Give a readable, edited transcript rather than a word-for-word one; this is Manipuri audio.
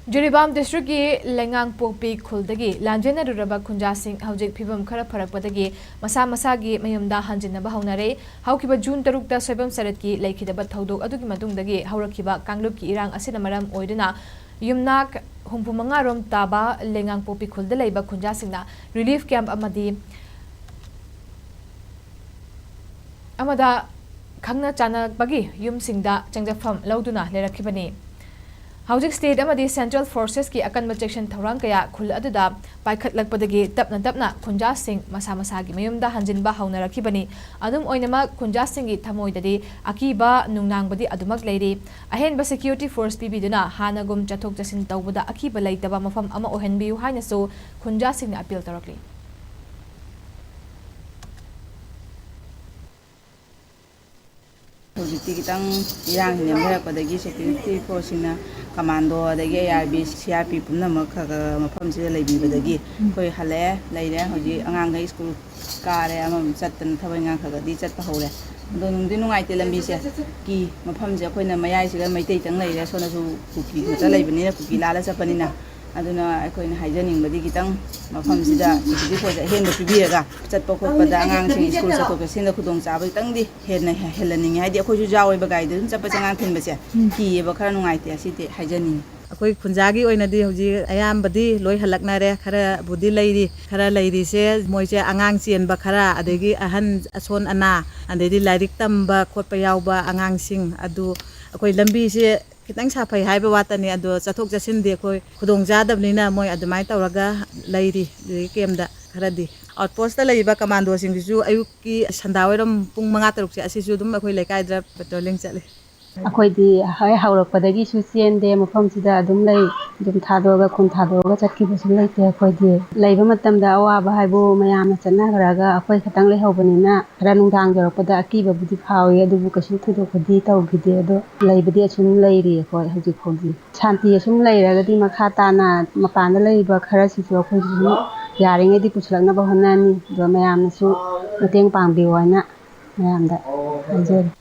Jiribam District ki Leingangpokpi Khul dagi lanjena-ruraba khunja sing houjik Fibam Khara Farakpadagi Masha Mashagi Yumda Hanjinba Hounare haukiba June 3 ta Fibam Sarat ki leikidaba thodok adugi matungdagi haurakiba kanglup ki irang asina maram oiduna Yumnak humpumanga rom taba Leingangpokpi Khul da leiba khunja singna relief camp amada khangna chana bagi yum singda changjafam lauduna lerakibani houjik state amadi central forces ki akan section thorang kaya khul aduda paikhatlakpadagi tapna khunja sing Masha Mashagi Yumda Hanjinba Hounare adum oinama khunja sing gi thamoidadi akiba nungnangbadi adumak leiri ahenba security force pibiduna hanagum chathok jasin tawbada akiba leitaba mafam ama ohenbiu hainasu khunja sing na appeal tarakli houjik kitang irang ne Farakpadagi security force na commando dagi ARB CRP pumnamak khaga mafam sida leibibadagi koi hale leire hoji angang ga school kare amam chatan thabai ngang khaga di chatpa hore do nungdi nungai te lambi se ki mafam je koina mayai siga maitai tang leire sona su kuki mata leibani na kuki lala chapani na aduna akoina haijaning badi kitang mafam sida security force hen ba pibiraga chatpa khotpa da angang sing school chatok sin da khudong chabai tang di hen na helaning haidi akoi ju jawai ba gai dun chapa changang thin ba se ki ba khara nungai te asite haijaning akoi khunjagi oinadi hoji ayambadi loi halaknare khara budi leiri khara leiri se moise angang chenba khara adegi ahan ason ana andedi lairik tamba khotpa yawba angang sing adu akoi lambi se kitang saphai haiba watani adu chathok jasin de akoi khudong jadabnina moi adumai tawraga leiri kemda kharadi outpost ta leiba commando sing ju ayuki sandawairam pung 5-6 se asisu dum akoi lekai dra patrolling chale akoidi hai haurakpadagi su chende mafam sida adum lei dum thadoga khun thadoga chatki busu leite akoidi leiba matamda awaba haibo mayamna channa garaga akoi khatang lei hobanina khara nungdang jorakpada akiba budi phawi adubu kasu thudokodi tawgide ado leibadi asum leiri akoi hoji khodi shanti asum leiragadi makha tana mapanda leiba khara sisu akoi yaringai di puslakna bahonani do mayamna su mateng pangbiwana mayamda ajeri